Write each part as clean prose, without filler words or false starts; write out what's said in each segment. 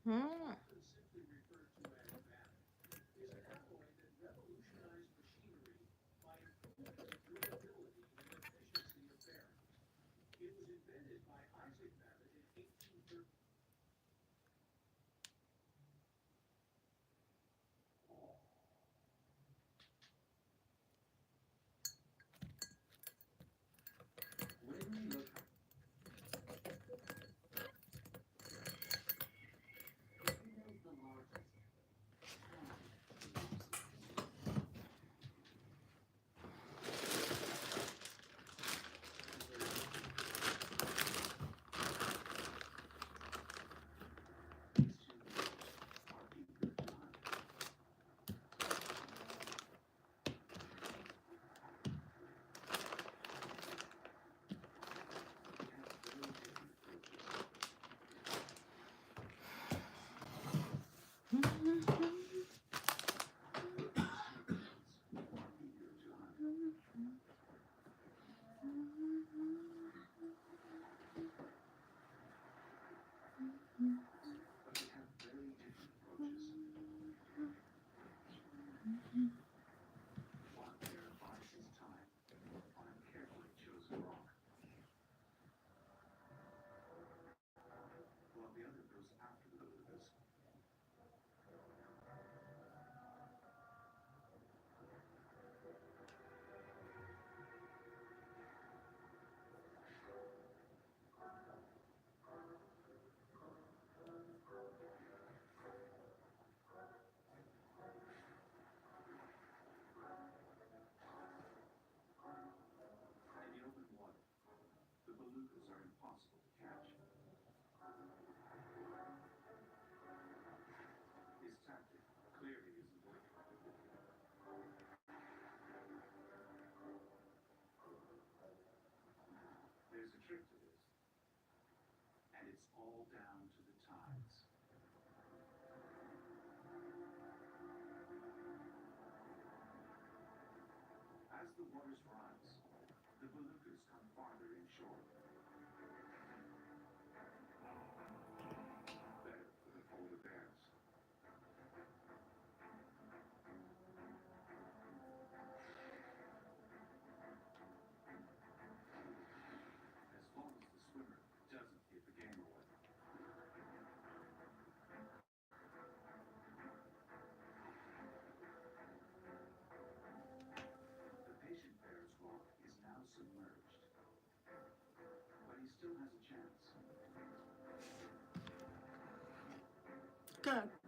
Hmm.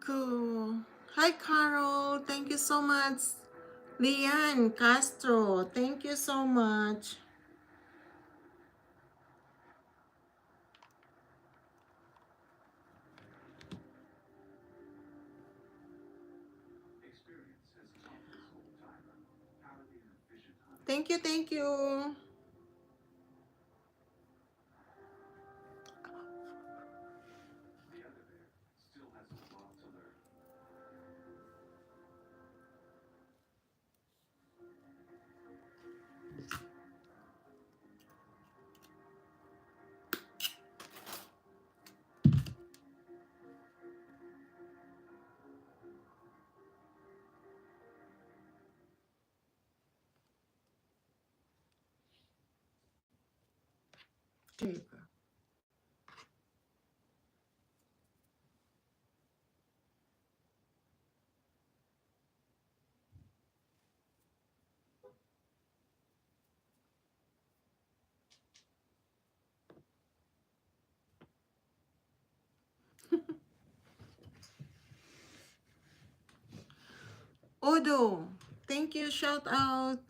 Cool. Hi, Carol. Thank you so much. Lian Castro, thank you so much. Thank you, thank you. Odo, thank you, shout out.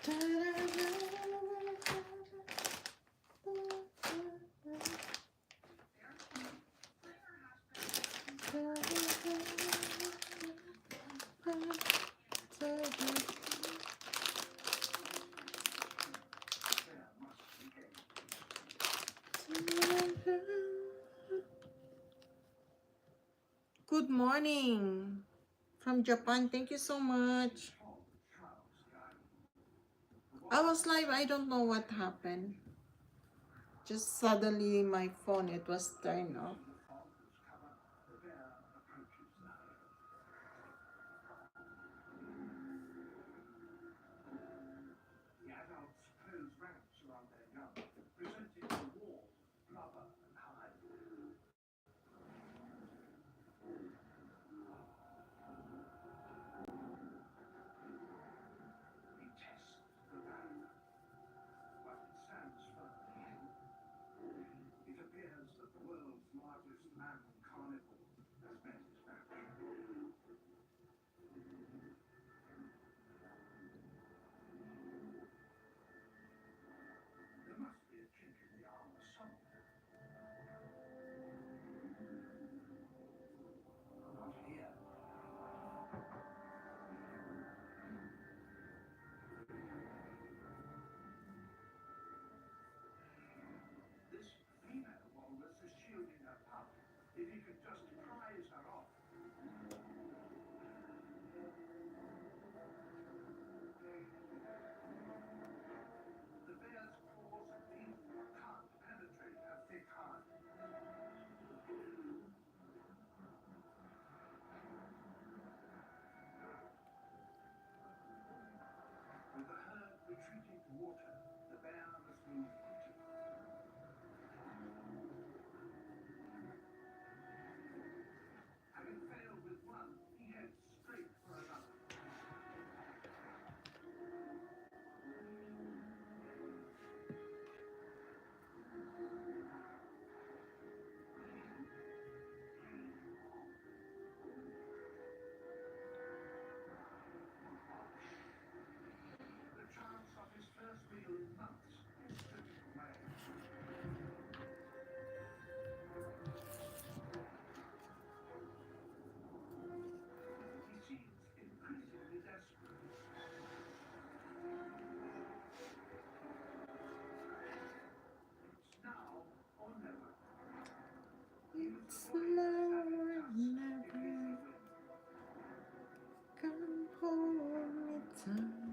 Good morning from Japan. Thank you so much. I was live. I don't know what happened. Just suddenly my phone, it was turned off. It's now or never. Come hold me tight.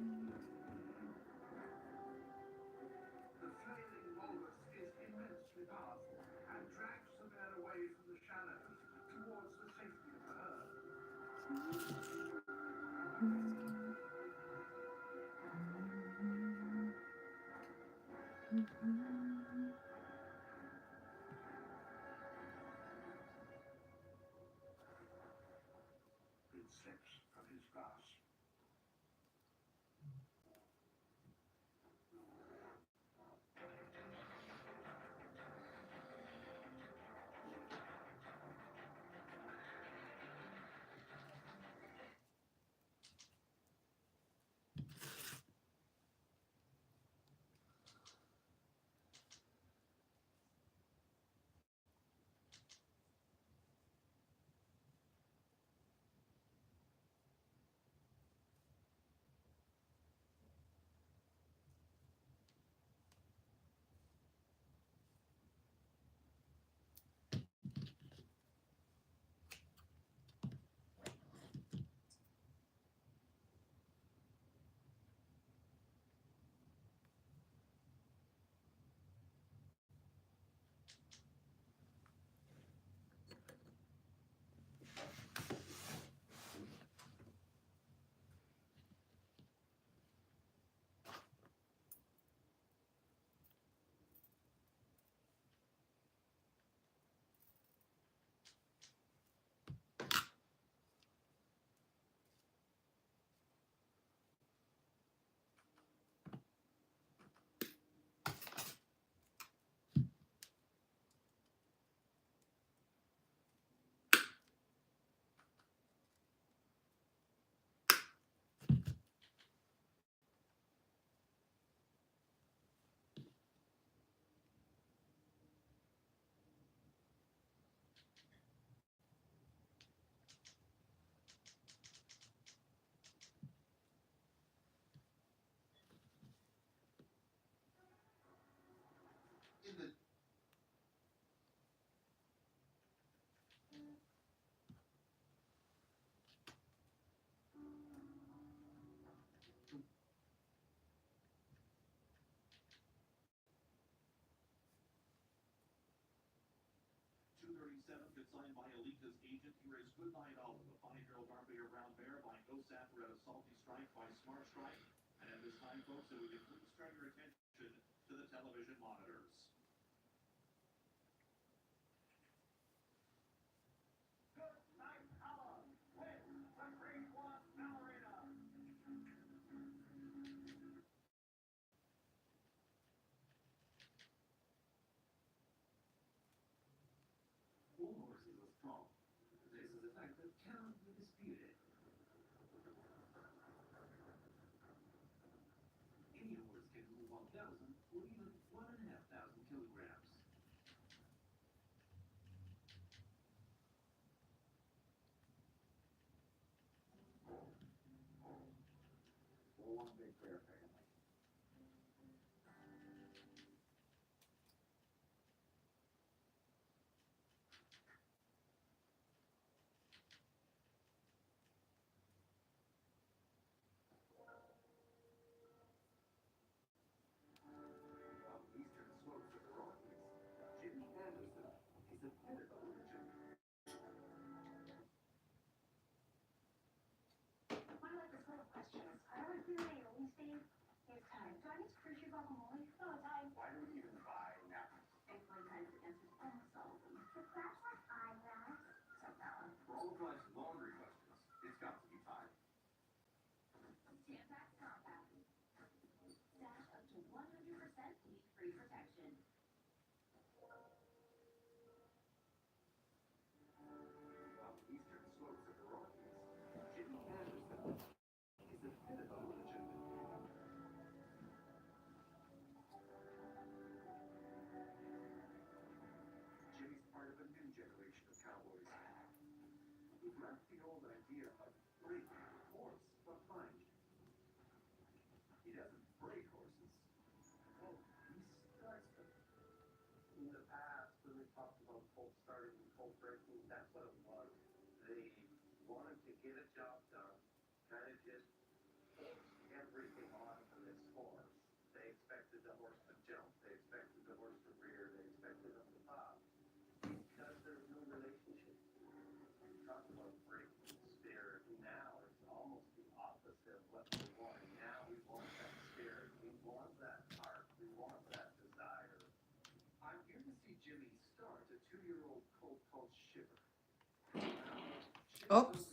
Oops.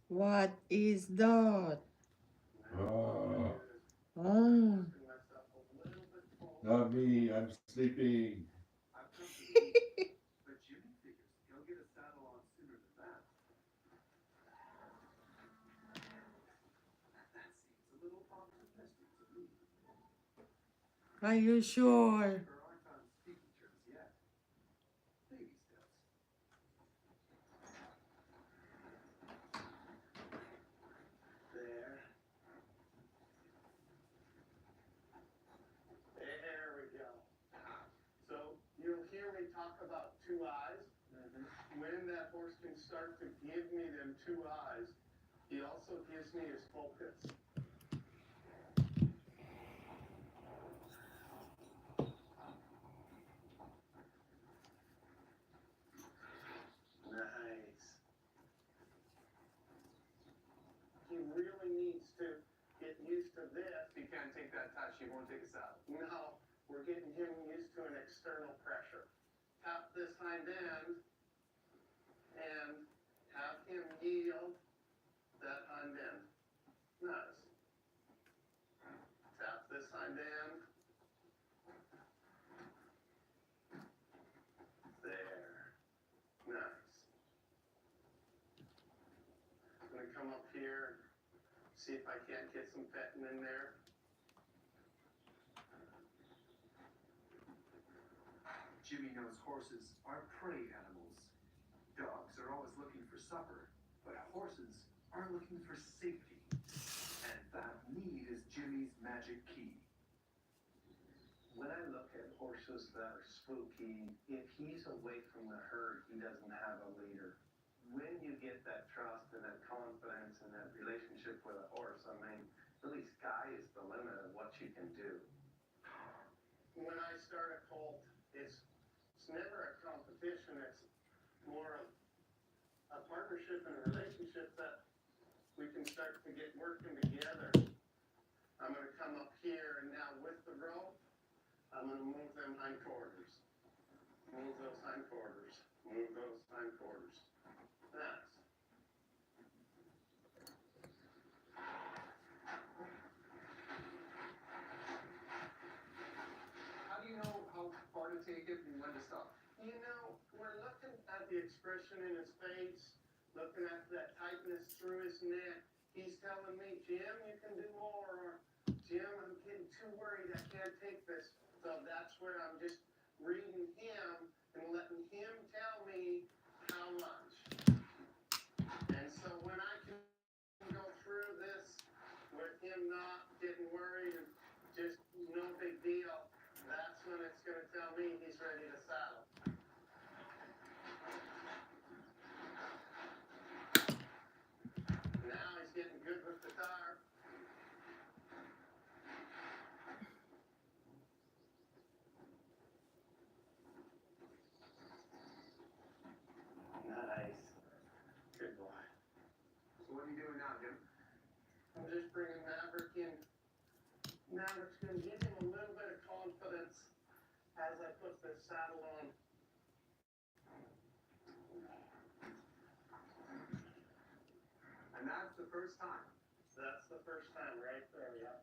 What is that? Oh, Oh. not me. I'm sleeping. Are you sure? start a cult, it's never a competition. It's more a partnership and a relationship that we can start to get working together. I'm going to come up here and now with the rope, I'm going to move them hindquarters. Move those hindquarters. Move those hindquarters. Next. How do you know how far to take it and when to stop? You know, we're looking at the expression in his face, looking at that tightness through his neck. He's telling me, Jim, you can do more, or Jim, I'm getting too worried, I can't take this. So that's where I'm just reading him and letting him tell me how much. And so when I can go through this with him not getting worried and just no big deal, that's when it's going to tell me he's ready to saddle. Now he's getting good with the tire. Nice. Good boy. So what are you doing now, Jim? I'm just bringing Maverick in. Maverick's going to give him a little bit of confidence as I put this saddle on. And that's the first time. That's the first time right there, yeah.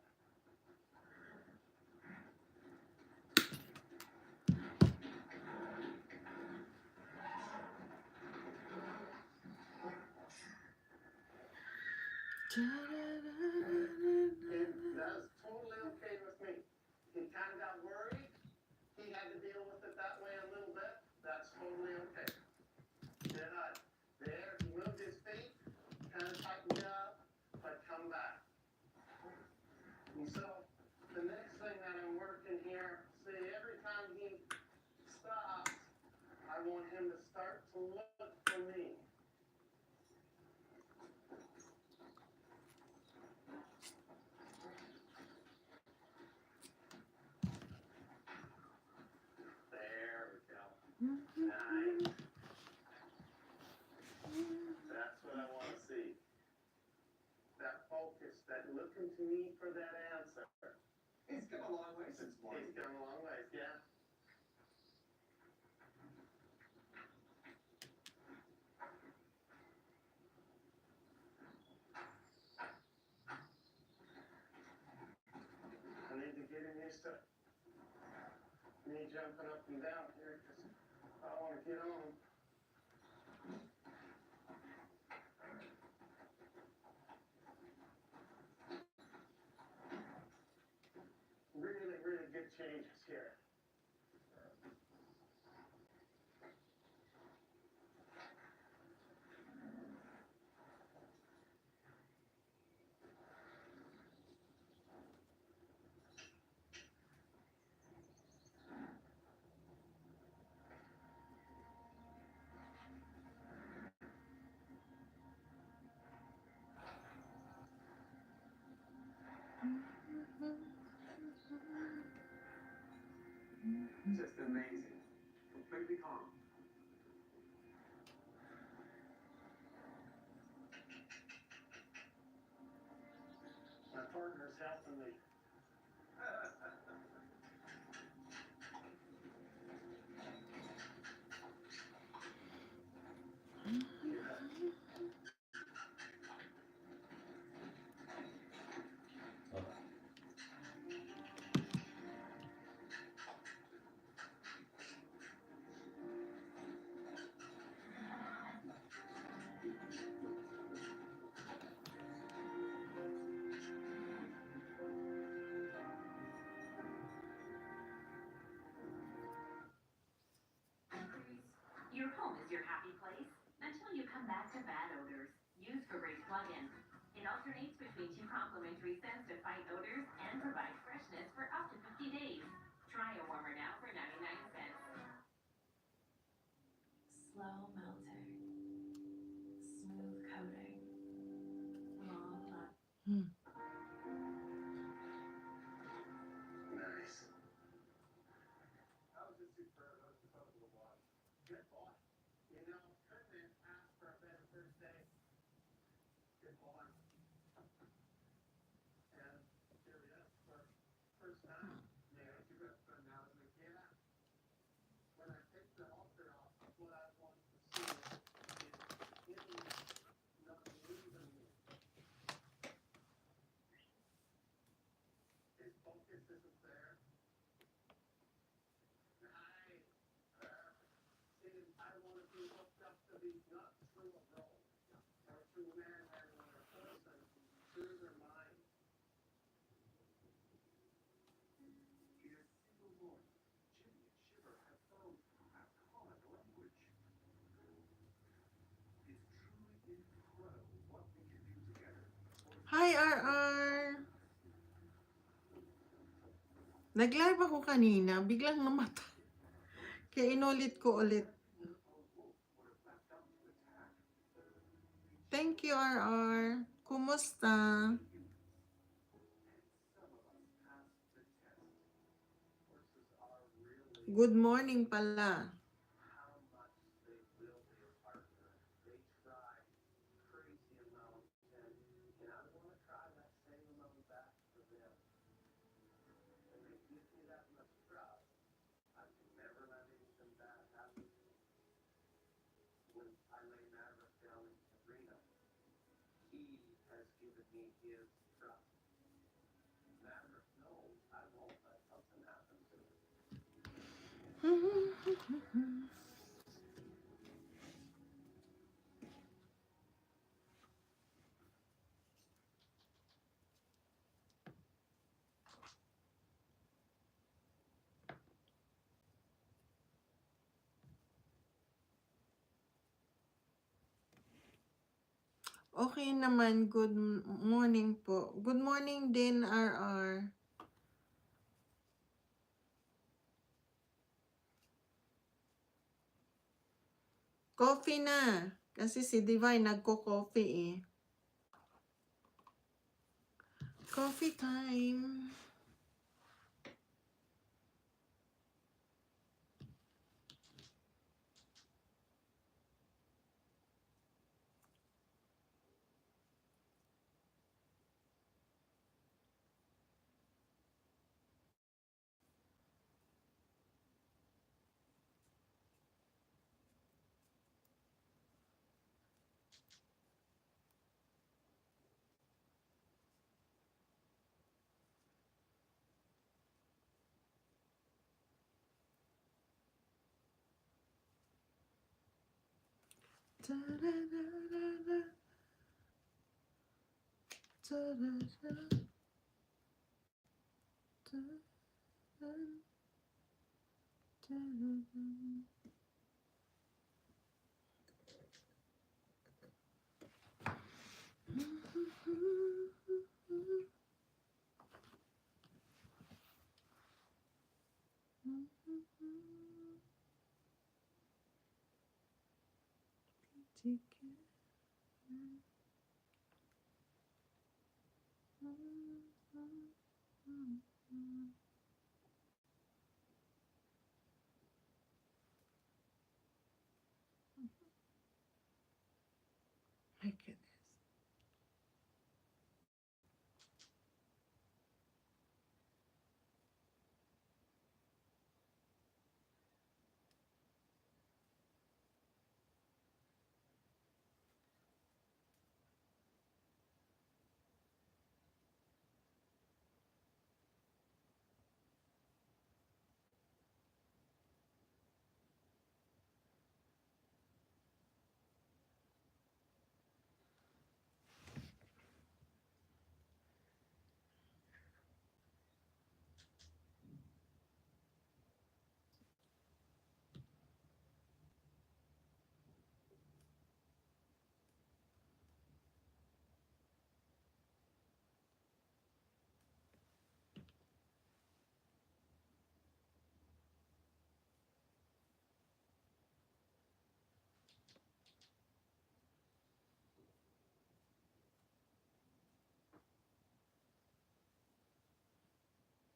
That was totally okay with me. He kind of got worried. He had to deal with it that way a little bit. That's totally okay. Good. There, he moved his feet, kind of tightened it up, but come back. And so, the next thing that I'm working here, see, every time he stops, I want him to start to look for me. There we go. Nice. That's what I want to see. That focus, that looking to me for that answer. He's come a long way since morning. He's come a long ways, yeah. I need to get him used to me jumping up and down here because I want to get on him. Really, really good changes here. Just amazing. Completely calm. My partner's helping me. Your home is your happy place until you come back to bad odors. Use Febreze plug-in. It alternates between 2 complementary scents to fight odors and provide freshness for up to 50 days. Try a warmer now for 99 cents. Slow melting, smooth coating, long lasting. Nice. focus isn't there. Nice. See, I want to be hooked up to these nuts through a rope or through madman or a person through their mind. In a single morning, Jimmy and Shiver have found a common language. It's truly incredible what we can do together. Hi, RR! Nag-live ako kanina, biglang namatay. Kaya inulit ko ulit. Thank you, RR. Kumusta? Good morning pala. How much they will be a partner. They try crazy amounts, and I want to try that same amount back for them. And they give me that much trust. I can never let anything bad happen. When I lay Maverick down in the arena, he has given me his trust. Maverick knows I won't let something happen to him. Okay naman, good morning po. Good morning din, RR. Coffee na. Kasi si Divine nagko-coffee eh. Coffee time. Ta-da-da-da-da. Ta-da-da. Ta-da-da. My goodness.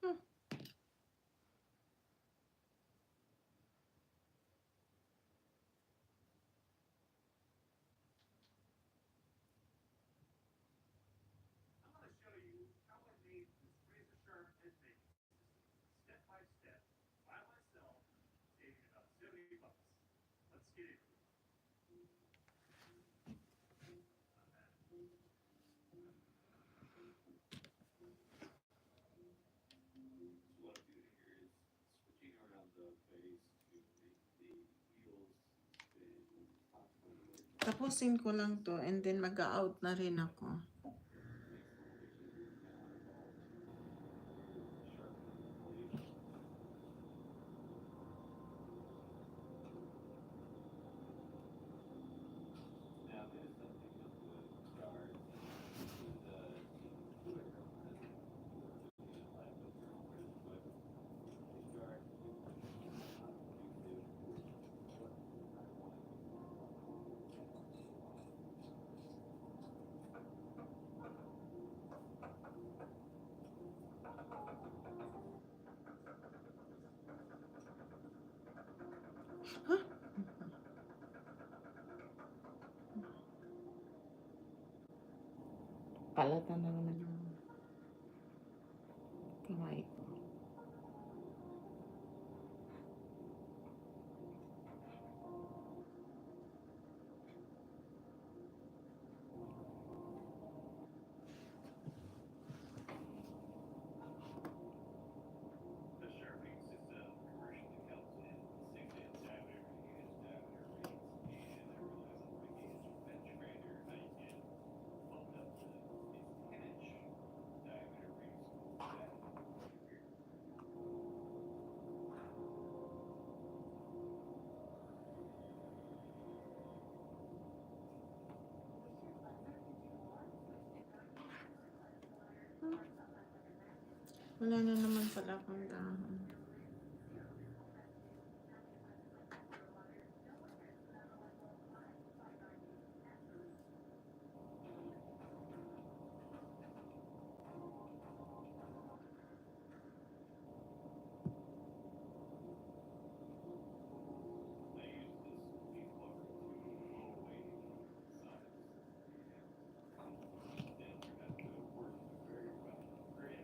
I'm going to show you how I made this razor sharp head making system, step by step, by myself, saving about $70. Let's get into it. Not bad. Tatapusin ko lang to and then mag-out na rin ako. Kalata na naman yung kamay ko. The sharpening system commercially comes in 6-inch diameter units, diameter rings, and it relies on breaking edge bench grinder. Now you can fold up to its 10-inch diameter rings. Wala na naman pala akong dahon. I use this leaf blower to blow away size. Then at the work very well. Very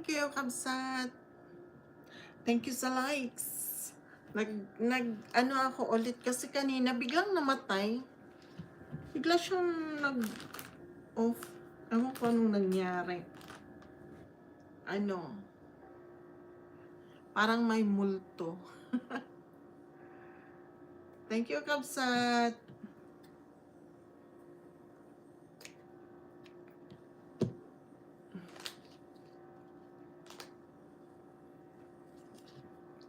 Thank you, Kabsat. Thank you sa likes. Ano ako ulit kasi kanina biglang namatay. Bigla siyang nag-off. Ewan ko anong nangyari. Ano, parang may multo. Thank you, Kabsat.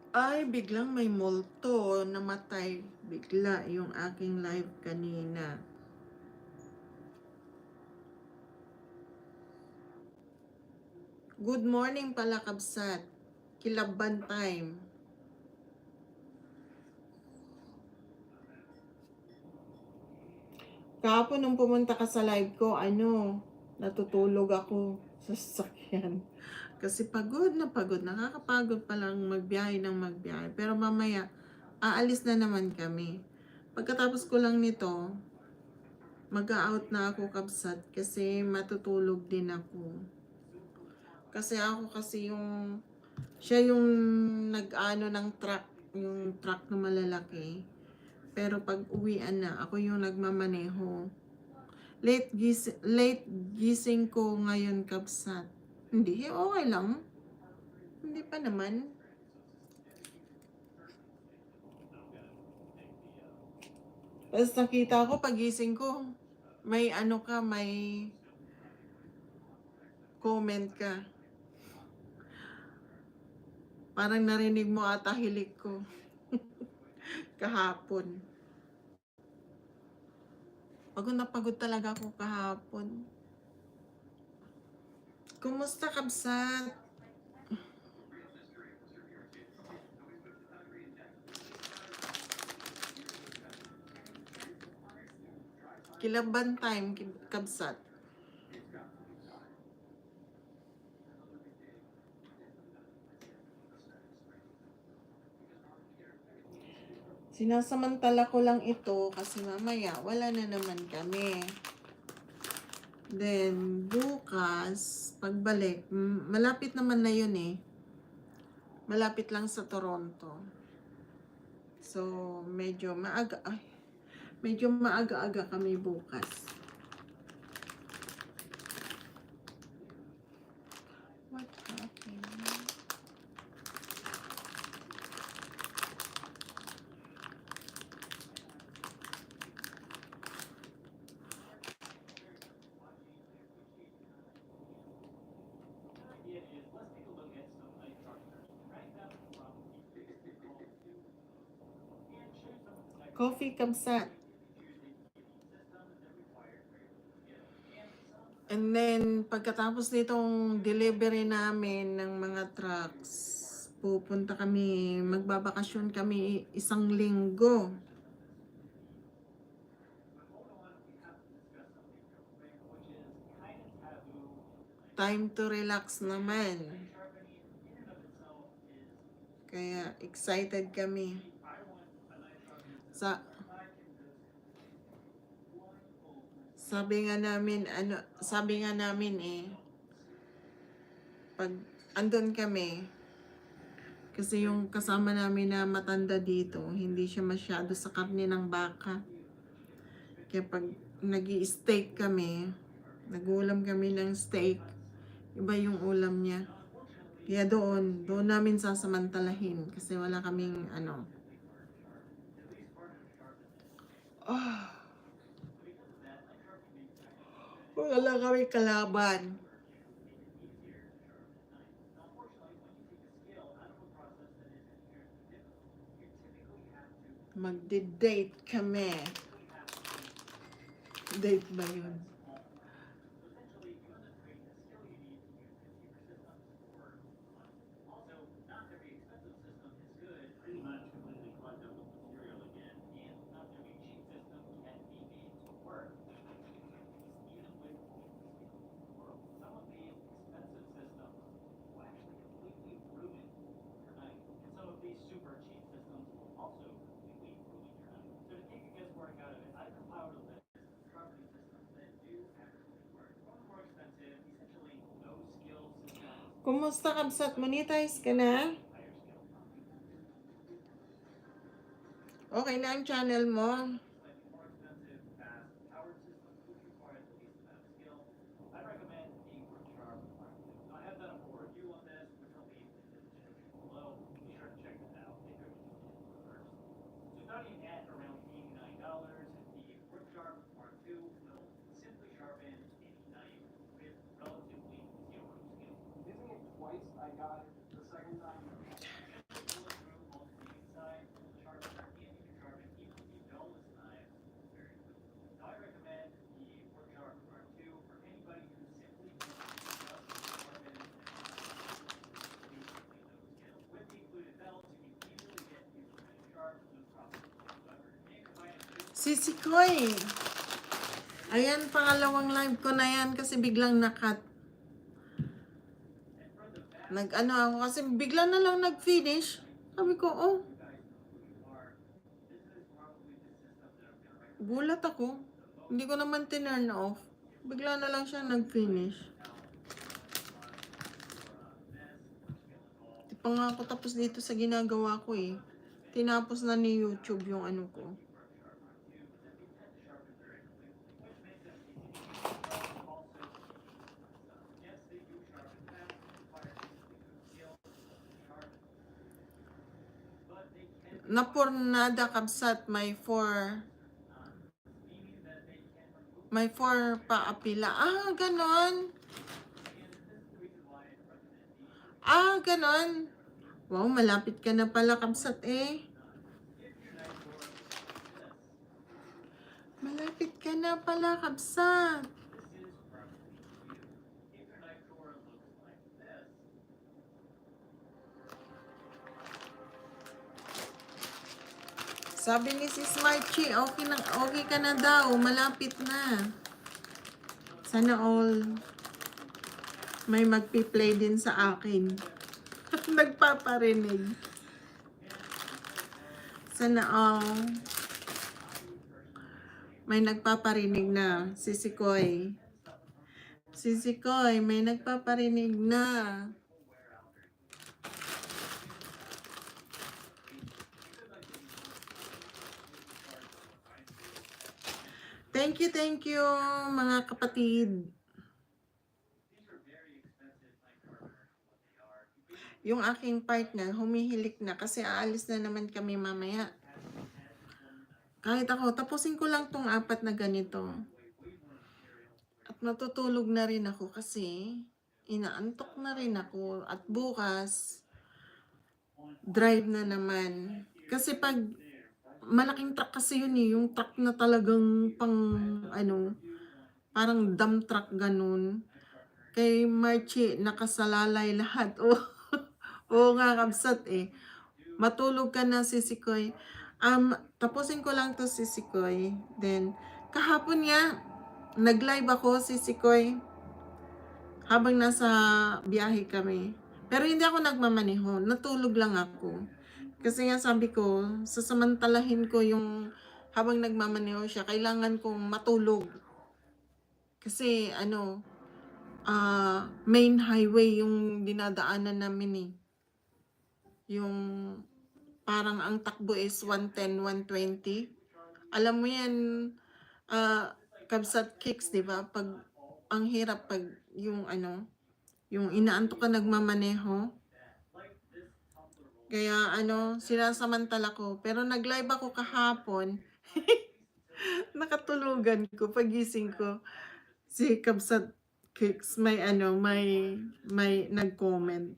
Ay, biglang may multo. Namatay bigla yung aking live kanina. Good morning pala, Kabsat. Kilaban time. Kahapon nung pumunta ka sa live ko, natutulog ako sa sasakyan. Kasi pagod na pagod. Nakakapagod palang magbiyahe ng magbiyahe. Pero mamaya, aalis na naman kami. Pagkatapos ko lang nito, mag-out na ako, Kabsat, kasi matutulog din ako. Kasi ako siya yung nag-ano ng truck, yung truck na malalaki. Pero pag uwian na, ako yung nagmamaneho. Late gising ko ngayon, Kabsat. Hindi, okay lang. Hindi pa naman. Tapos nakita ko, pagising ko, may comment ka. Parang narinig mo ata hilik ko. Kahapon. Pagod na pagod talaga ako kahapon. Kumusta, Kabsat? Kilaban time, Kabsat. Sinasamantala ko lang ito kasi mamaya wala na naman kami. Then, bukas, pagbalik, malapit naman na yun eh. Malapit lang sa Toronto. So, medyo maaga-aga kami bukas. What happened? Coffee, Kabsat. And then, pagkatapos nitong delivery namin ng mga trucks, magbabakasyon kami 1 linggo. Time to relax naman. Kaya excited kami. Sabi nga namin pag andun kami, kasi yung kasama namin na matanda dito, hindi siya masyado sa karne ng baka. Kaya pag nag-i-steak kami, nag-ulam kami ng steak, iba yung ulam niya. Kaya doon namin sasamantalahin kasi wala kaming wala kaming kalaban. Magde-date kami. Date ba yun? Kumusta, Kabsat? Monetize ka na? Okay na ang channel mo? Starting at around $89, the Worksharp Mark II will simply sharpen any knife with relatively zero skill. Using it twice, I got it the second time. Pulling through most of the inside, the sharpener can even sharpen even the dullest knives very quickly. Now I recommend the Worksharp Mark II for anybody who simply wants to sharpen basically no skill. With the included belt, you can easily get used to any sharp, no problem whatsoever. And combine it with Sisi Koy. Ayan, pangalawang live ko na yan kasi biglang nakat. Nag-ano ako kasi bigla na lang nag-finish. Sabi ko, oh. Gulat ako. Hindi ko naman tinurn off. Bigla na lang siya nag-finish. Di pa nga ako tapos dito sa ginagawa ko eh. Tinapos na ni YouTube yung ano ko. Napurnada, Kabsat, may 4 paapila. Ah, ganon. Ah, ganon. Wow, malapit ka na pala, Kabsat eh. Malapit ka na pala, Kabsat. Sabi ni Sis Marchie, okay ka na daw, malapit na. Sana all may magpi-play din sa akin. Nagpaparinig. Sana all may nagpaparinig na. Sisi Koy. Sisi Koy, may nagpaparinig na. Thank you, mga kapatid. Yung aking partner, humihilik na kasi aalis na naman kami mamaya. Kahit ako, tapusin ko lang tong 4 na ganito. At matutulog na rin ako kasi inaantok na rin ako. At bukas, drive na naman. Kasi pag malaking truck kasi yun eh, yung truck na talagang pang parang dump truck ganun. Kay Marchie, nakasalalay lahat. Oo nga, Kabsat eh. Matulog ka na, Sisi Koy. Tapusin ko lang to, Sisi Koy. Then, kahapon nga, nag-live ako, Sisi Koy. Habang nasa biyahe kami. Pero hindi ako nagmamaneho. Natulog lang ako. Kasi nga sabi ko, sasamantalahin ko yung habang nagmamaneho siya, kailangan kong matulog. Kasi main highway yung dinadaanan namin eh. Yung parang ang takbo is 110, 120. Alam mo yan, Kabsat Kicks, di ba? Pag ang hirap pag yung yung inaantok ka nagmamaneho. Kaya sinasamantala ko. Pero nag-live ako kahapon. Nakatulugan ko, pagising ko. Si Kabsat Kicks may nag-comment.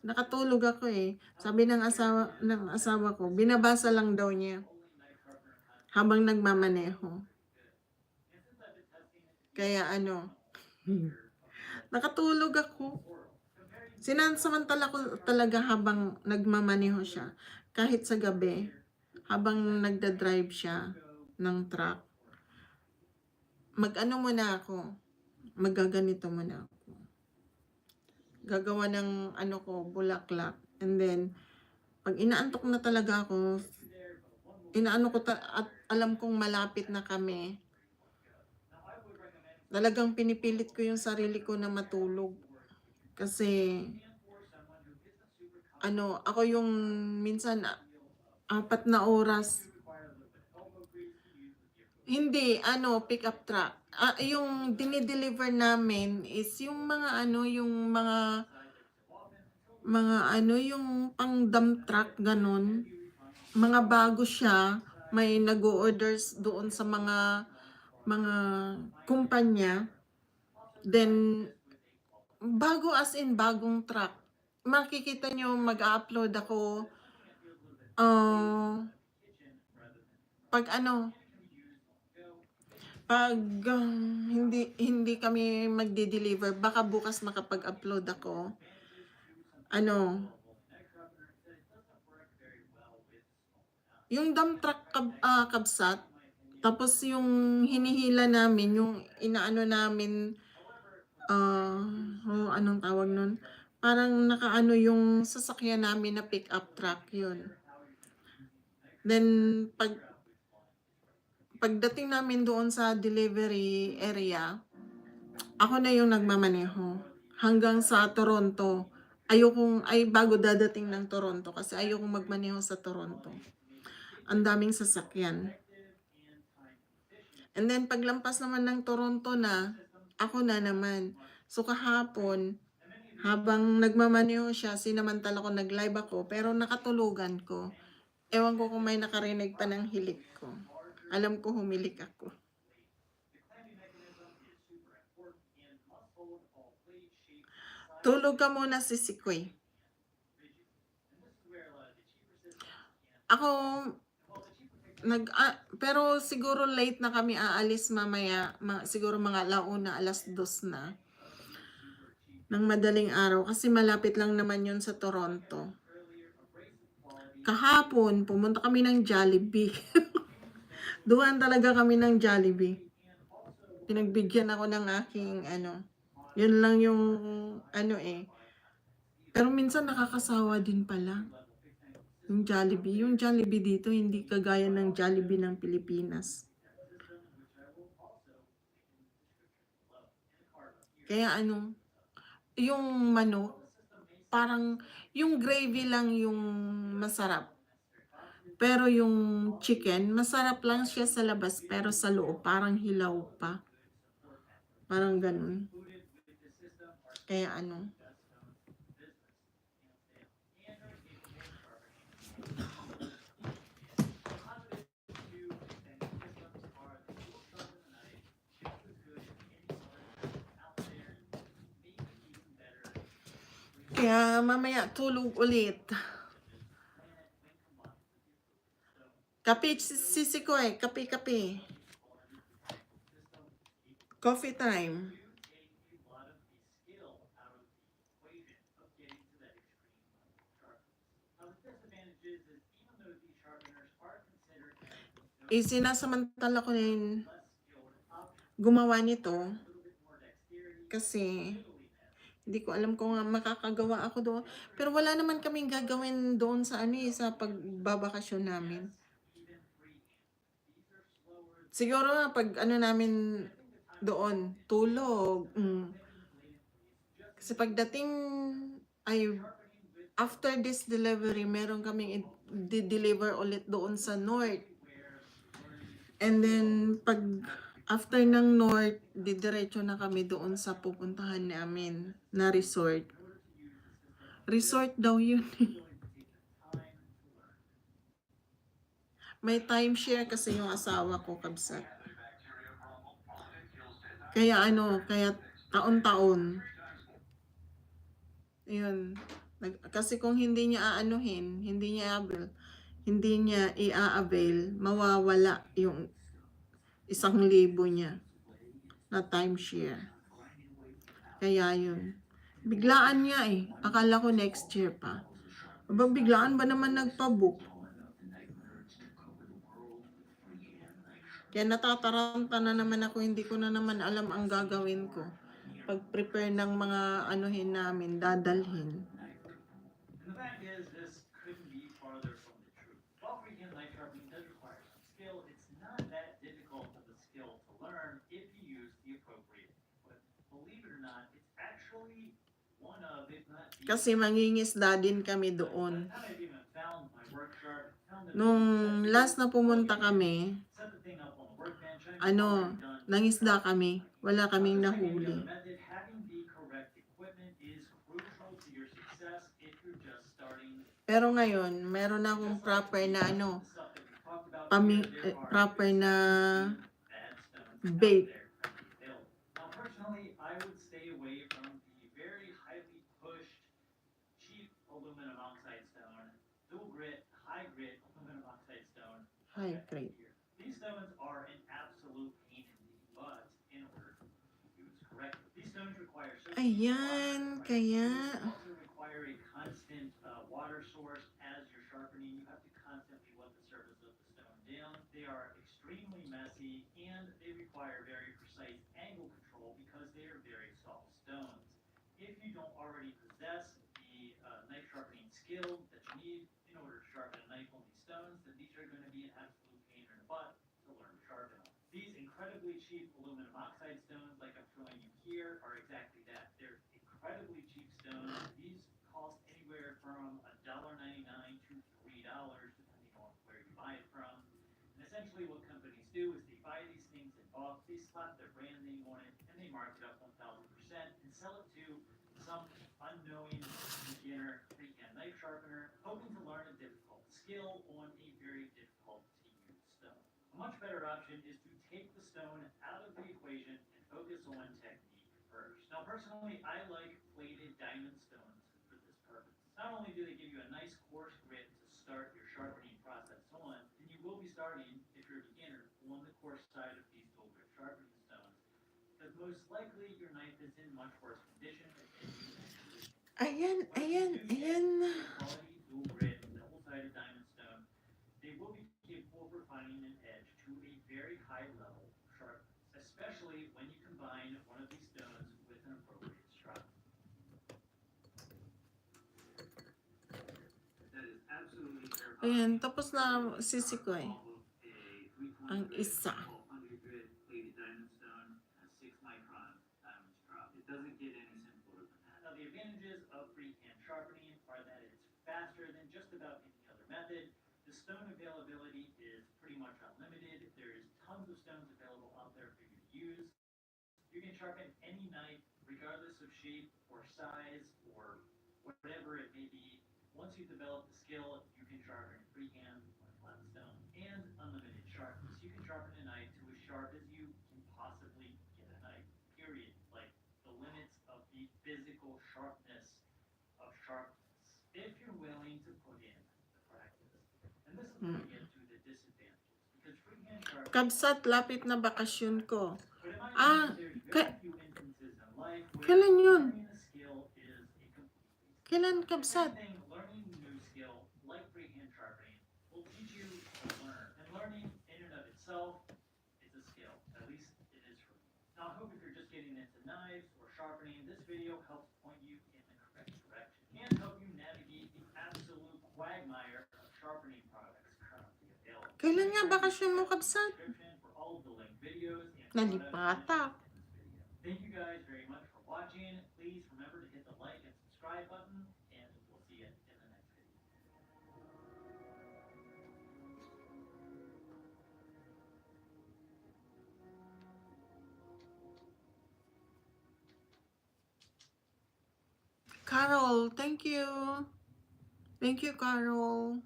Nakatulog ako eh. Sabi ng asawa ko, binabasa lang daw niya habang nagmamaneho. Kaya nakatulog ako. Sinasamantala ko talaga habang nagmamaneho siya. Kahit sa gabi, habang nagda-drive siya ng truck. Muna ako. Magaganito muna ako. Gagawa ng bulaklak. And then, pag inaantok na talaga ako, at alam kong malapit na kami, talagang pinipilit ko yung sarili ko na matulog. Kasi, ako yung minsan 4 na oras. Hindi, pick up truck. Yung dinideliver namin is yung mga yung pang dump truck, ganun. Mga bago siya, may nag-o-orders doon sa mga kumpanya. Then, bago as in bagong truck. Makikita nyo, mag-upload ako. Pag hindi kami magde-deliver, baka bukas makapag-upload ako. Yung dump truck kabsat, tapos yung hinihila namin, yung inaano namin, anong tawag nun? Parang nakaano yung sasakyan namin na pick up truck, yun. Then, pagdating namin doon sa delivery area, ako na yung nagmamaneho hanggang sa Toronto. Bago dadating ng Toronto kasi ayokong magmaneho sa Toronto. Ang daming sasakyan. And then paglampas naman ng Toronto na, ako na naman. So kahapon, habang nagmamaneho siya, sinamantala ko nag-live ako, pero nakatulugan ko. Ewan ko kung may nakarinig pa ng hilik ko. Alam ko humilik ako. Tulog ka muna, Sisikoy. Ako, pero siguro late na kami aalis mamaya, siguro mga 1:00, 2:00 na. Ng madaling araw, kasi malapit lang naman yun sa Toronto. Kahapon, pumunta kami ng Jollibee. Duwan talaga kami ng Jollibee. Pinagbigyan ako ng aking yun lang yung Pero minsan nakakasawa din pala. Yung Jollibee dito, hindi kagaya ng Jollibee ng Pilipinas. Kaya yung manok, parang yung gravy lang yung masarap. Pero yung chicken, masarap lang siya sa labas, pero sa loob, parang hilaw pa. Parang ganun. Kaya Kaya mamaya tulog ulit. Kape, Sisikoy, kape. Coffee time. Sinasamantala ko na gumawa nito kasi hindi ko alam kung makakagawa ako doon. Pero wala naman kaming gagawin doon sa sa pagbabakasyon namin. Siguro pag namin doon, tulog. Kasi pagdating, after this delivery, meron kaming i-deliver ulit doon sa North. And then, after ng North, didiretso na kami doon sa pupuntahan namin na resort. Resort daw yun. May timeshare kasi yung asawa ko, kabsat. Kaya kaya taon-taon. Yun. Kasi kung hindi niya hindi niya i-avail, mawawala yung 1,000 niya na timeshare. Kaya yun. Biglaan niya Akala ko next year pa. Biglaan ba naman nagpa-book? Kaya natataranta na naman ako, hindi ko na naman alam ang gagawin ko. Pag-prepare ng mga namin, dadalhin. The fact is, this couldn't be farther from the truth. While freaking night sharpening does require some skill, it's not that difficult of a skill to learn if you use the appropriate equipment. Believe it or not, it's actually one of Kasi mangingisda din kami By doon. the time I've even found my work sharp, found the Nung set the last na plug pumunta in, kami, set the thing up on the workbench, I'm ano, already done nangisda sharpening kami. my needle. Wala Now, kaming just like any nahuli. other method, having the correct equipment is crucial to your success if you're just starting. Pero ngayon, meron na akong Just like proper na the ano, stuff that we talked about pami, here, there are proper good na stones and bad stones out bait. there currently available. Now, personally, I would stay away from the very highly pushed, cheap aluminum oxide stone, dual grit, high grit aluminum oxide stone. High like I have grade. here. These stones are an absolute pain in the butt in order to use correctly. These stones require certain Ayan, water, kaya, they also require a constant water source as you're sharpening. You have to constantly wet the surface of the stone down. They are extremely messy and they require very precise angle control because they are very soft stones. If you don't already possess the knife sharpening skill that you need in order to sharpen a knife on these stones, then these are going to be an absolute pain in the butt to learn to sharpen them. These incredibly cheap aluminum oxide stones, like I'm showing you here, are exactly that. They're incredibly cheap stones. These cost anywhere from $1.99 to $3, depending on where you buy it from. And essentially what companies do is they buy these things in bulk, they slap their brand name on it, and they mark it up 1,000% and sell it to some unknowing beginner freehand knife sharpener hoping to learn a difficult skill on a very difficult to use stone. A much better option is to take the stone out of the equation and focus on technique first. Now personally, I like plated diamond stones for this purpose. Not only do they give you a nice coarse grit to start your sharpening process on, and you will be starting, if you're a beginner, on the coarse side of these dual grit sharpening stones, because most likely your knife is in much worse condition than if you actually. ayan, When ayan, you do ayan. get a quality dual grit double-sided diamond stone, they will be capable of refining an edge to a very high level of sharpness, especially when you combine one of these stones with an appropriate strut. That is absolutely terrifying. Ayan, tapos na sisi ko eh. Ang isa. 1200 grit plated diamond stone, a 6-micron diamond strut. It doesn't get any simpler than that. Now the advantages of freehand sharpening are that it's faster than just about any other method. The stone availability is pretty much unlimited. There's tons of stones available out there for you to use. You can sharpen any knife, regardless of shape or size or whatever it may be. Once you develop the skill, you can sharpen freehand on a flat stone and unlimited sharpness. You can sharpen a knife to as sharp as you can possibly get a knife, period. Like the limits of the physical sharpness of sharpness, if you're willing to put in the practice. And this is where we get to the disadvantages, because freehand sharpening. Kabsat, lapit na bakasyon ko. But in my Ah, opinion, there's ka- very few instances in life where kailan yun? learning a skill is a complete waste. Kailan If kabsat? anything, learning a new skill like freehand sharpening will teach you to learn. And learning in and of itself is a skill. At least it is for me. Now I hope if you're just getting into knives or sharpening, this video helps point you in the correct direction and help you navigate the absolute quagmire of sharpening products currently available. Kailan nga bakasyon mo, kabsat? Description for all of the linked videos and Nalipatak. in this video. Thank you guys very much for watching. Please remember to hit the like and subscribe button, and we'll see you in the next video. Carol, thank you. Thank you, Carol.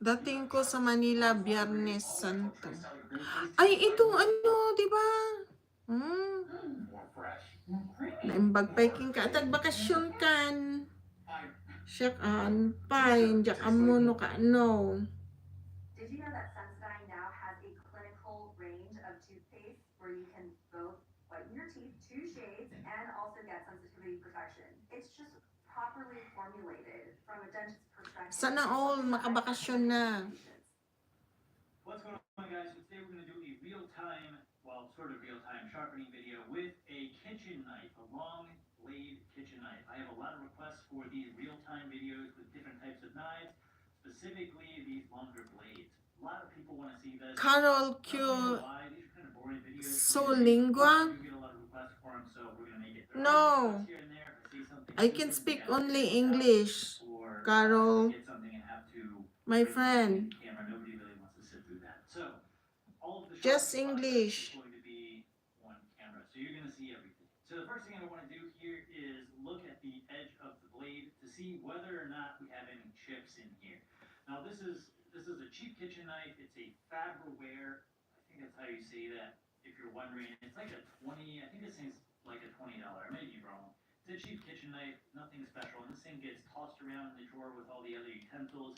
Dating ko sa Manila, Biyernes Santo. Ay, ito ano, di ba? Naimbag paiking ka, atag bakasyon kan. Siyak fine, jak amuno ka, no. Did you know that Sensodyne now has a clinical range of toothpaste where you can both whiten your teeth, 2 shades, and also get sensitivity protection? It's just properly formulated from a dentist's perspective. Sana all makabakasyon na. What's going on, guys? So today we're going to do a real-time, well, sort of real-time sharpening video with a kitchen knife, a long blade kitchen knife. I have a lot of requests for these real-time videos with different types of knives, specifically these longer blades. A lot of people want to see this. Carol I don't know Q. why. These are kind of boring videos. Solingua? I do get a lot of requests for them, so we're gonna make it. No. Here and there, if I see something I can stupid, speak we gotta only figure it out. English. Or Carol, get something and have to my break something friend. in the camera. Nobody really wants to sit through that. So all of the Just sharpening process English. is going to be on camera, so you're going to see everything. So the first thing I want to do here is look at the edge of the blade to see whether or not we have any chips in here. Now this is a cheap kitchen knife. It's a Faberware. I think that's how you say that. If you're wondering, it's like a 20. I think this thing's like a $20. I may be wrong. It's a cheap kitchen knife, nothing special, and this thing gets tossed around in the drawer with all the other utensils,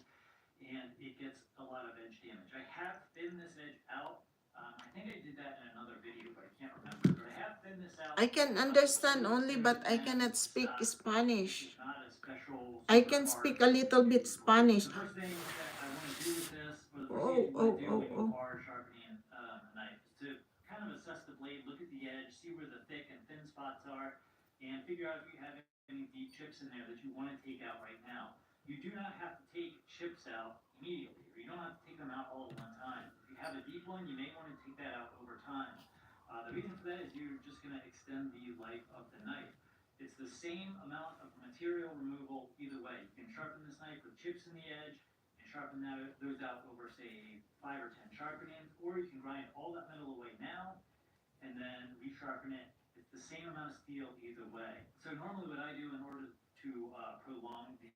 and it gets a lot of edge damage. I have thinned this edge out. I think I did that in another video, but I can't remember. But I have thinned this out. I can understand only, but I cannot speak This Spanish. is not a special I super can hard speak a little bit Spanish. The first thing that I want to do with this, or the first Oh, thing you want to do oh, when oh, you are sharpening a knife, is to kind of assess the blade, look at the edge, see where the thick and thin spots are, and figure out if you have any deep chips in there that you want to take out right now. You do not have to take chips out immediately, or you don't have to take them out all at one time. If you have a deep one, you may want to take that out over time. The reason for that is you're just going to extend the life of the knife. It's the same amount of material removal either way. You can sharpen this knife with chips in the edge and sharpen those out over, say, 5 or 10 sharpenings, or you can grind all that metal away now and then resharpen it. It's the same amount of steel either way. So normally what I do in order to prolong the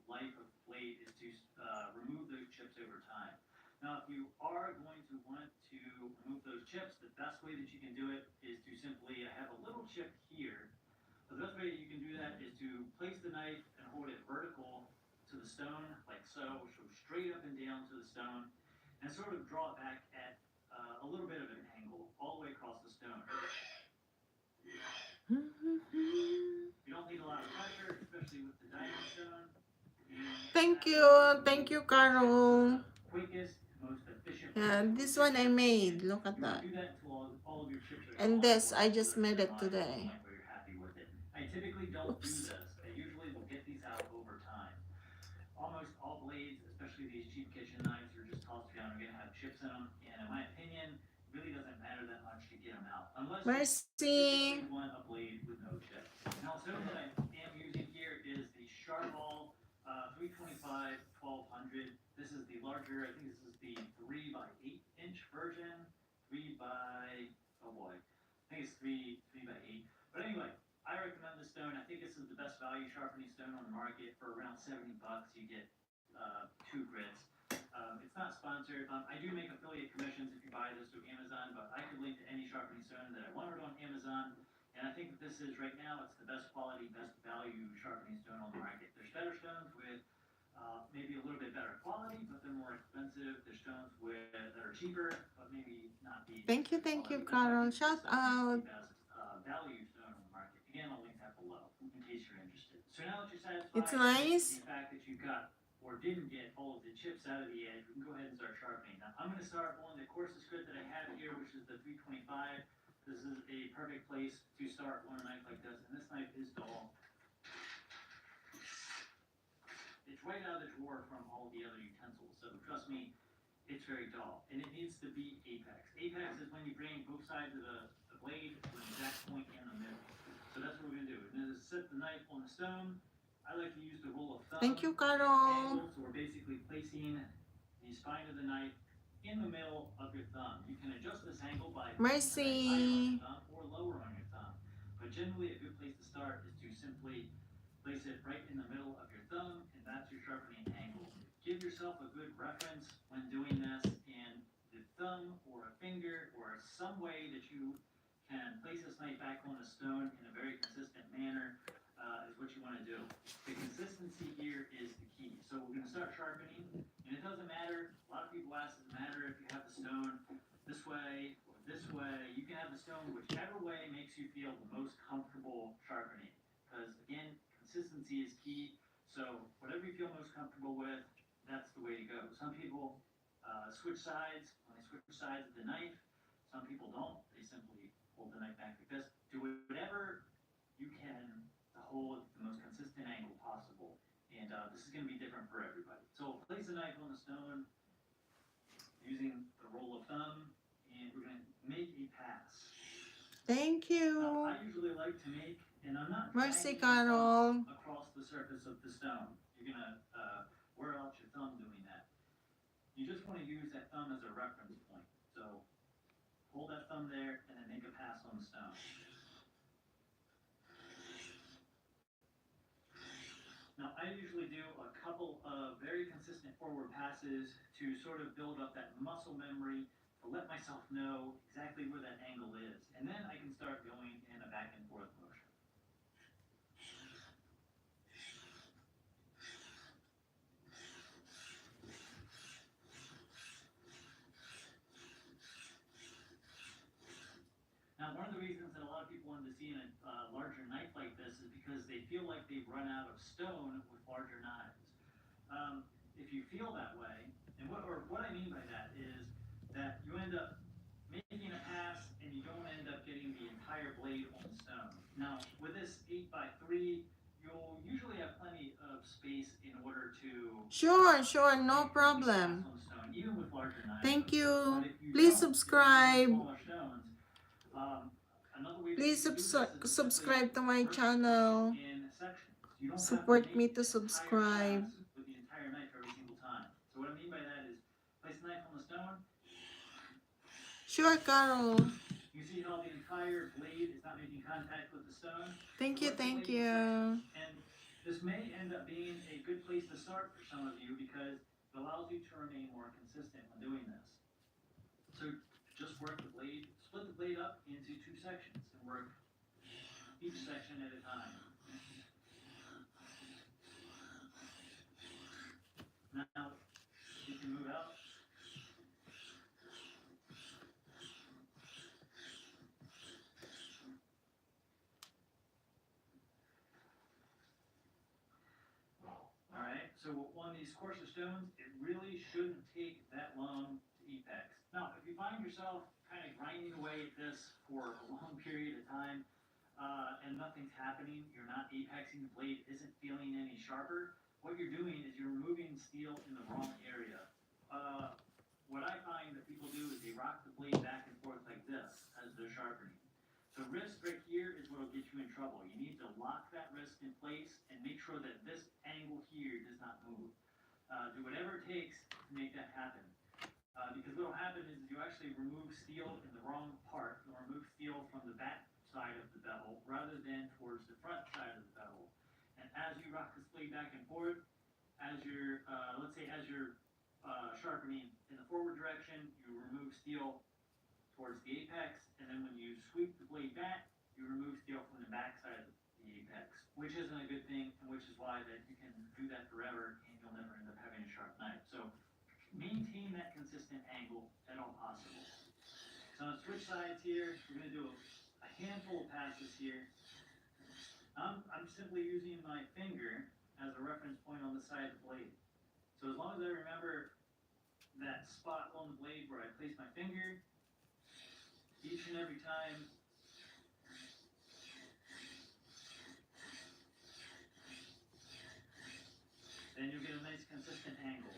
life of the blade is to remove those chips over time. Now, if you are going to want to remove those chips, the best way that you can do it is to simply have a little chip here. So the best way you can do that is to place the knife and hold it vertical to the stone, like so straight up and down to the stone, and sort of draw it back at a little bit of an angle, all the way across the stone. You don't need a lot of pressure, especially with the diamond stone. Thank you, Carol. Quickest, most efficient. Yeah, this one I made. Look at that. Do that until all of your chips are And gone, this, I or just they're made it not today. to the point where you're happy with it. I typically don't do Oops. this. I usually will get these out over time. Almost all blades, especially these cheap kitchen knives, are just tossed around, are going to have chips in them. And in my opinion, it really doesn't matter that much to get them out. Unless you Mercy. specifically want a blade with no chips. Now, the stone that I am using here is the Charbol 325 1200. This is the larger, I think this is the 3 by 8 inch version. 3 by, oh boy, I think it's 3 by 8. But anyway, I recommend this stone. I think this is the best value sharpening stone on the market. For around $70, you get 2 grits. It's not sponsored. I do make affiliate commissions if you buy this through Amazon, but I could link to any sharpening stone that I wanted on Amazon. And I think that this is, right now, it's the best quality, best value sharpening stone on the market. There's better stones with maybe a little bit better quality, but they're more expensive. There's stones that are cheaper, but maybe not the Thank you, Carol. Shout out. best value stone on the market. Again, I'll link that below in case you're interested. So now that you're satisfied It's nice. with the fact that you got or didn't get all of the chips out of the edge, we can go ahead and start sharpening. Now, I'm going to start on the coarsest grit that I have here, which is the 325. This is a perfect place to start on a knife like this, and this knife is dull. It's right out of the drawer from all the other utensils, so trust me, it's very dull, and it needs to be apex. Apex is when you bring both sides of the blade to an exact point in the middle. So that's what we're going to do. And then to set the knife on the stone, I like to use the rule of thumb. Thank you, Carol. So we're basically placing the spine of the knife in the middle of your thumb. You can adjust this angle by Mercy. higher on your thumb or lower on your thumb. But generally, a good place to start is to simply place it right in the middle of your thumb, and that's your sharpening angle. Give yourself a good reference when doing this, and the thumb or a finger or some way that you can place this knife back on the stone in a very consistent manner is what you want to do. The consistency here is the key. So we're going to start sharpening, and it doesn't matter. A lot of people ask, does it matter if you have the stone this way or this way? You can have the stone whichever way makes you feel the most comfortable sharpening. Because again, consistency is key. So whatever you feel most comfortable with, that's the way to go. Some people switch sides when they switch sides of the knife. Some people don't. They simply hold the knife back like this. Do whatever you can hold the most consistent angle possible. And this is going to be different for everybody. So place the knife on the stone using the roll of thumb, and we're going to make a pass. Thank Now, you. I usually like to make, and I'm not Mercy, dragging the thumb Carol. across the surface of the stone. You're going to wear out your thumb doing that. You just want to use that thumb as a reference point. So hold that thumb there and then make a pass on the stone. Now, I usually do a couple of very consistent forward passes to sort of build up that muscle memory, to let myself know exactly where that angle is. And then I can start going in a back and forth motion. Now, one of the reasons that a lot of people wanted to see a larger knife like this is because they feel like they've run out of stone with larger knives. If you feel that way, and what I mean by that is that you end up making a pass and you don't end up getting the entire blade on the stone. Now, with this 8x3, you'll usually have plenty of space in order to Sure, no make a pass problem. on the stone, even with larger knives. Thank you. But if you Please don't, if you're using subscribe. smaller stones, another way Please to do this is subscribe to simply my break channel. in sections. You don't have to Support make me the to entire subscribe. pass with the entire knife every single time. So what I mean by that is place the knife on the stone. Sure, Carol. You see how the entire blade is not making contact with the stone? Thank you, Work the thank blade in you. sections. And this may end up being a good place to start for some of you because it allows you to remain more consistent when doing this. So just work the blade, split the blade up into two sections and work each section at a time. Now, you can move out. Alright, so on these coarser stones, it really shouldn't take that long to apex. Now, if you find yourself kind of grinding away at this for a long period of time, and nothing's happening, you're not apexing, the blade isn't feeling any sharper, what you're doing is you're removing steel in the wrong area. What I find that people do is they rock the blade back and forth like this as they're sharpening. The wrist right here is what will get you in trouble. You need to lock that wrist in place and make sure that this angle here does not move. Do whatever it takes to make that happen. Because what will happen is you actually remove steel in the wrong part. You'll remove steel from the back side of the bevel rather than towards the front side of the bevel. And as you rock this blade back and forth, as you're, let's say as you're sharpening in the forward direction, you remove steel towards the apex, and then when you sweep the blade back, you remove steel from the back side of the apex, which isn't a good thing, and which is why that you can do that forever, and you'll never end up having a sharp knife. So maintain that consistent angle at all possible. So on switch sides here, we're going to do a handful of passes here. I'm simply using my finger as a reference point on the side of the blade. So as long as I remember that spot on the blade where I place my finger, each and every time, then you'll get a nice consistent angle.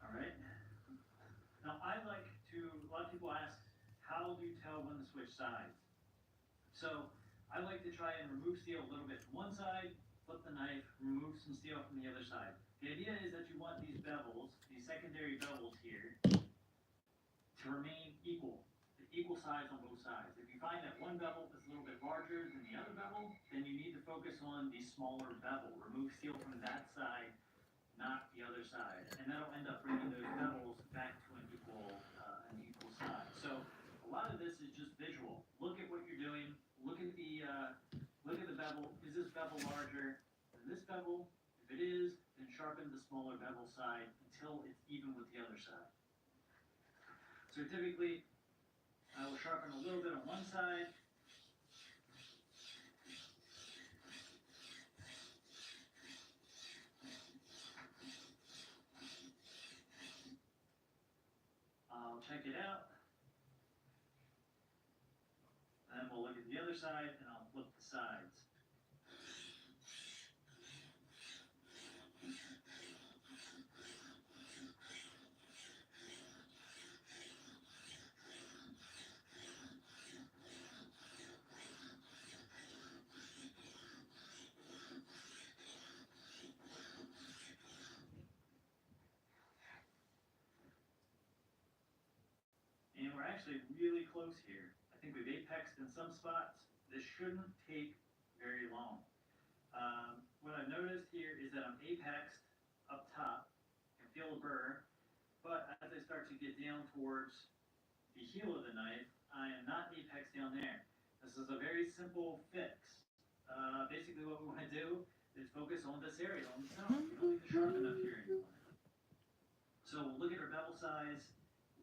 Alright. Now I like to, a lot of people ask, how do you tell when to switch sides? So I like to try and remove steel a little bit from one side, flip the knife, remove some steel from the other side. The idea is that you want these bevels, these secondary bevels here, to remain equal size on both sides. If you find that one bevel is a little bit larger than the other bevel, then you need to focus on the smaller bevel. Remove steel from that side, not the other side. And that'll end up bringing those bevels back to an equal size. So a lot of this is just visual. Look at what you're doing. Look at the bevel. Is this bevel larger than this bevel? If it is, then sharpen the smaller bevel side until it's even with the other side. So typically, I will sharpen a little bit on one side. check it out. And then we'll look at the other side, and I'll flip the sides. And we're actually really close here. I think we've apexed in some spots. This shouldn't take very long. What I've noticed here is that I'm apexed up top. I can feel the burr. But as I start to get down towards the heel of the knife, I am not apexed down there. This is a very simple fix. Basically what we want to do is focus on this area, on the stone. We don't need to sharpen up here anymore. So we'll look at our bevel size.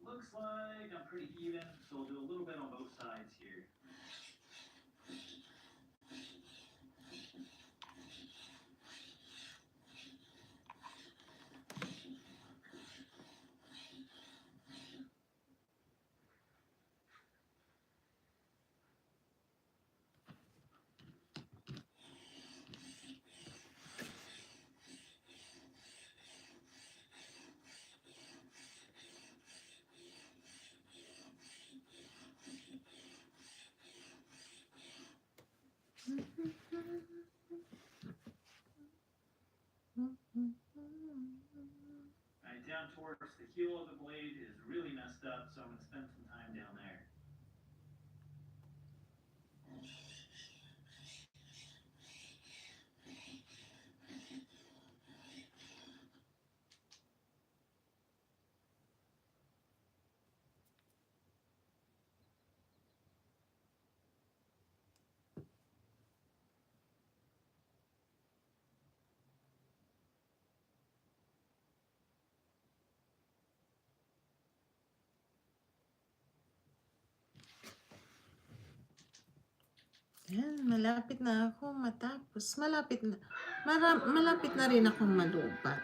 Looks like I'm pretty even, so we'll do a little bit on both sides here. Alright, down towards the heel of the blade is really messed up, so I'm going to spend some time down there. Yan, malapit na ako matapos. Malapit na rin akong malupat.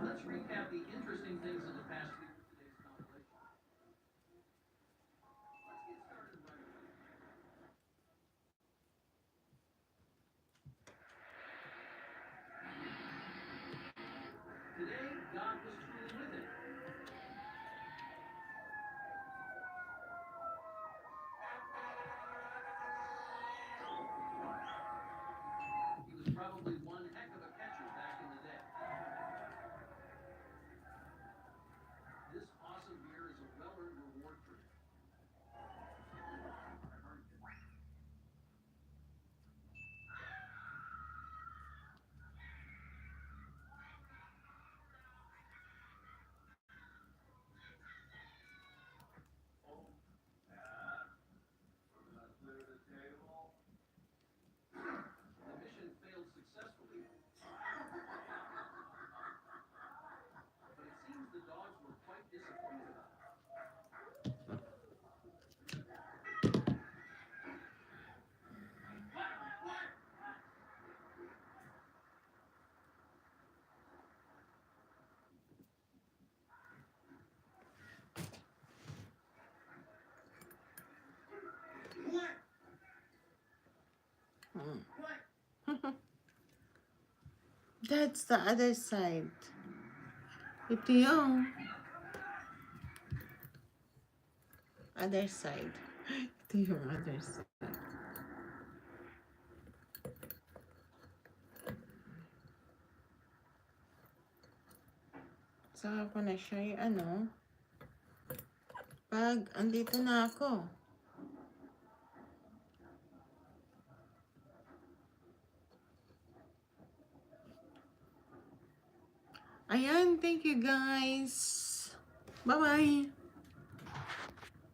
Let's recap the interesting things in the past week of today's compilation. Let's get started right away. Today, God was truly with him. He was probably one heck of a catcher back in the day. This awesome beer is a well-earned reward for him. The mission failed successfully. But it seems the dogs were quite disappointed about it. That's the other side. Ito yung other side. Ito yung other side. Saka ko na siya yung ano. Pag andito na ako. Ayan, thank you guys. Bye-bye.